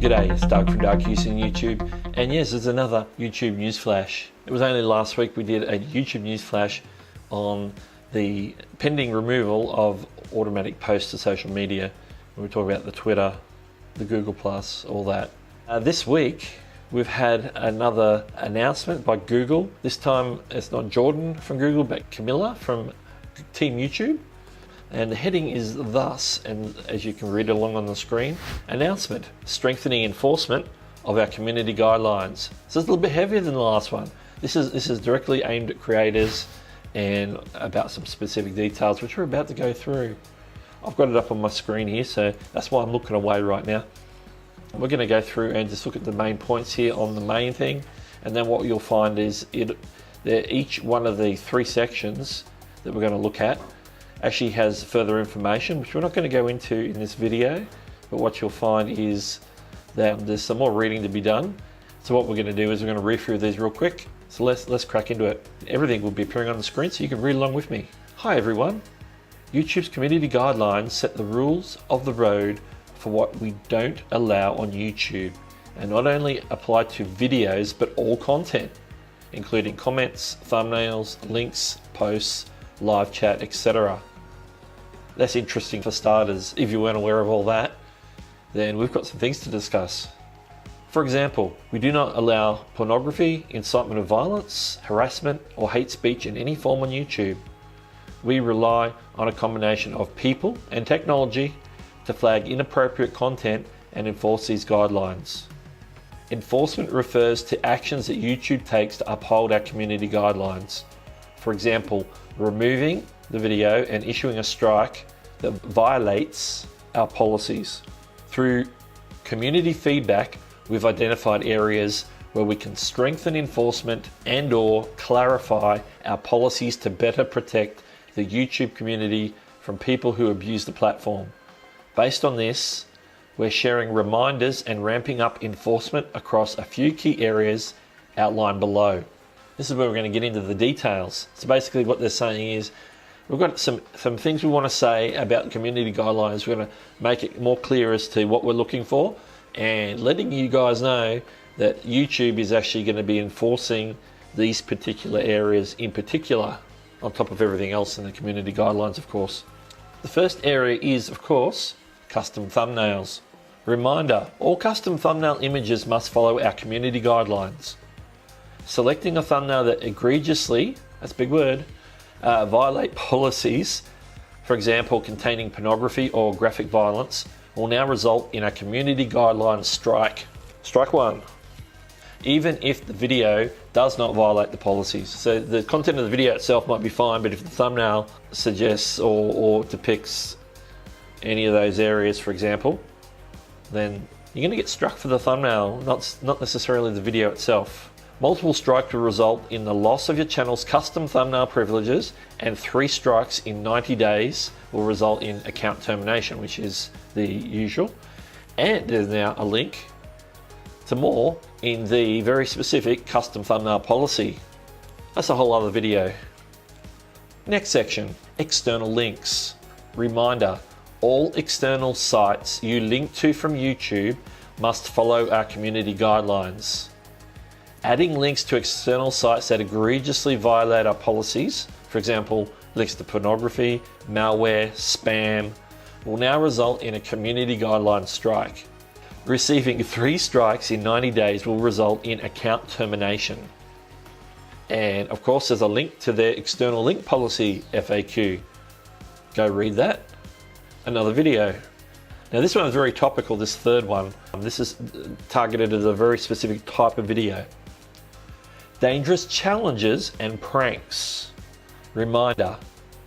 G'day, it's Doug from Hewson YouTube, and yes, there's another YouTube news flash. It was only last week we did a YouTube news flash on the pending removal of automatic posts to social media. We talk about the Twitter, the Google+, all that. This week we've had another announcement by Google. This time it's not Jordan from Google, but Camilla from Team YouTube. And the heading is thus, and as you can read along on the screen, announcement, strengthening enforcement of our community guidelines. So it's a little bit heavier than the last one. This is directly aimed at creators and about some specific details, which we're about to go through. I've got it up on my screen here, so that's why I'm looking away right now. We're going to go through and just look at the main points here on the main thing, and then what you'll find is each one of the three sections that we're going to look at actually has further information, which we're not going to go into in this video, but what you'll find is that there's some more reading to be done. So what we're going to do is we're going to read through these real quick. So let's crack into it. Everything will be appearing on the screen so you can read along with me. Hi everyone. YouTube's community guidelines set the rules of the road for what we don't allow on YouTube, and not only apply to videos but all content, including comments, thumbnails, links, posts, live chat, etc. That's interesting for starters. If you weren't aware of all that, then we've got some things to discuss. For example, we do not allow pornography, incitement of violence, harassment, or hate speech in any form on YouTube. We rely on a combination of people and technology to flag inappropriate content and enforce these guidelines. Enforcement refers to actions that YouTube takes to uphold our community guidelines. For example, removing the video and issuing a strike that violates our policies. Through community feedback, we've identified areas where we can strengthen enforcement and/or clarify our policies to better protect the YouTube community from people who abuse the platform. Based on this, we're sharing reminders and ramping up enforcement across a few key areas outlined below. This is where we're going to get into the details. So basically what they're saying is we've got some things we want to say about community guidelines. We're going to make it more clear as to what we're looking for and letting you guys know that YouTube is actually going to be enforcing these particular areas in particular, on top of everything else in the community guidelines, of course. The first area is, of course, custom thumbnails. Reminder, all custom thumbnail images must follow our community guidelines. Selecting a thumbnail that egregiously, that's a big word, violate policies, for example, containing pornography or graphic violence, will now result in a community guidelines strike. Strike one. Even if the video does not violate the policies. So the content of the video itself might be fine, but if the thumbnail suggests or depicts any of those areas, for example, then you're going to get struck for the thumbnail, not necessarily the video itself. Multiple strikes will result in the loss of your channel's custom thumbnail privileges, and 3 strikes in 90 days will result in account termination, which is the usual. And there's now a link to more in the very specific custom thumbnail policy. That's a whole other video. Next section, external links. Reminder, all external sites you link to from YouTube must follow our community guidelines. Adding links to external sites that egregiously violate our policies, for example, links to pornography, malware, spam, will now result in a community guidelines strike. Receiving 3 strikes in 90 days will result in account termination. And of course, there's a link to their external link policy FAQ. Go read that. Another video. Now this one is very topical, this third one. This is targeted at a very specific type of video. Dangerous challenges and pranks. Reminder,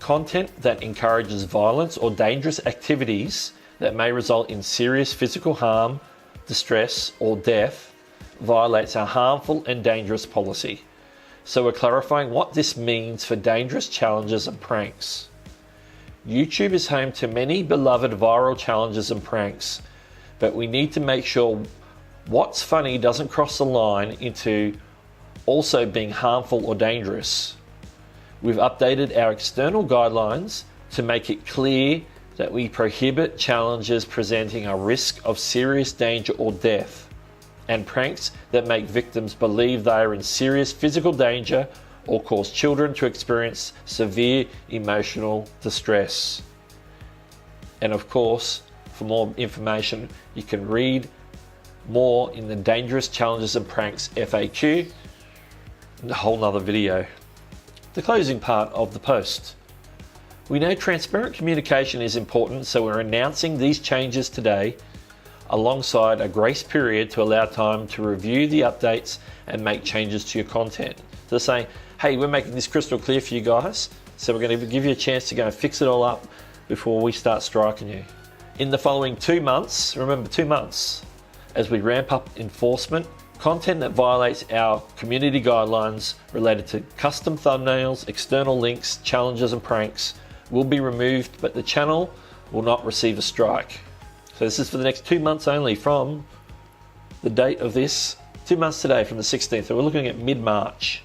content that encourages violence or dangerous activities that may result in serious physical harm, distress, or death violates our harmful and dangerous policy. So we're clarifying what this means for dangerous challenges and pranks. YouTube is home to many beloved viral challenges and pranks, but we need to make sure what's funny doesn't cross the line into also being harmful or dangerous. We've updated our external guidelines to make it clear that we prohibit challenges presenting a risk of serious danger or death, and pranks that make victims believe they are in serious physical danger or cause children to experience severe emotional distress. And of course, for more information, you can read more in the Dangerous Challenges and Pranks FAQ, a whole nother video. The closing part of the post. We know transparent communication is important, so we're announcing these changes today alongside a grace period to allow time to review the updates and make changes to your content. So they're saying, hey, we're making this crystal clear for you guys, so we're going to give you a chance to go and fix it all up before we start striking you. In the following 2 months, remember 2 months, as we ramp up enforcement, content that violates our community guidelines related to custom thumbnails, external links, challenges and pranks will be removed, but the channel will not receive a strike. So this is for the next 2 months only from the date of this, 2 months today from the 16th. So we're looking at mid-March.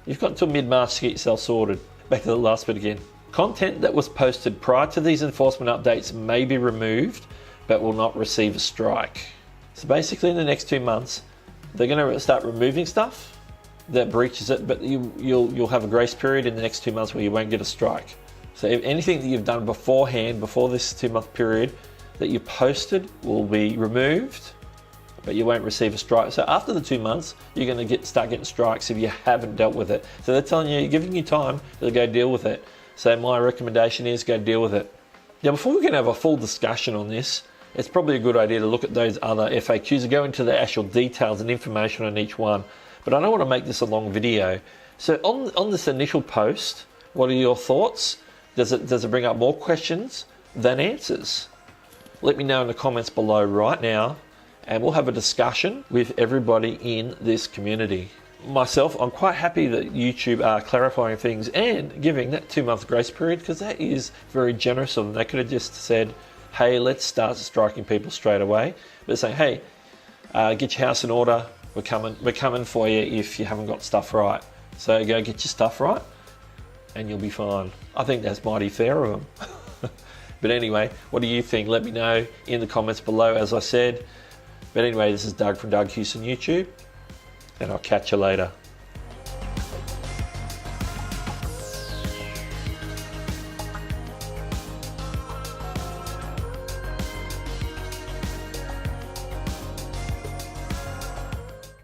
You've got until mid-March to get yourself sorted. Back to the last bit again. Content that was posted prior to these enforcement updates may be removed, but will not receive a strike. So basically in the next 2 months, they're going to start removing stuff that breaches it, but you'll have a grace period in the next 2 months where you won't get a strike. So if anything that you've done beforehand, before this 2 month period, that you posted will be removed, but you won't receive a strike. So after the 2 months, you're going to start getting strikes if you haven't dealt with it. So they're telling you, giving you time to go deal with it. So my recommendation is go deal with it. Now, before we can have a full discussion on this, it's probably a good idea to look at those other FAQs and go into the actual details and information on each one. But I don't want to make this a long video. So on this initial post, what are your thoughts? Does it bring up more questions than answers? Let me know in the comments below right now, and we'll have a discussion with everybody in this community. Myself, I'm quite happy that YouTube are clarifying things and giving that 2 month grace period, because that is very generous of them. They could have just said, hey, let's start striking people straight away. But they're saying, hey, get your house in order. We're coming for you if you haven't got stuff right. So go get your stuff right and you'll be fine. I think that's mighty fair of them. But anyway, what do you think? Let me know in the comments below, as I said. But anyway, this is Doug from Doug Hewson YouTube, and I'll catch you later.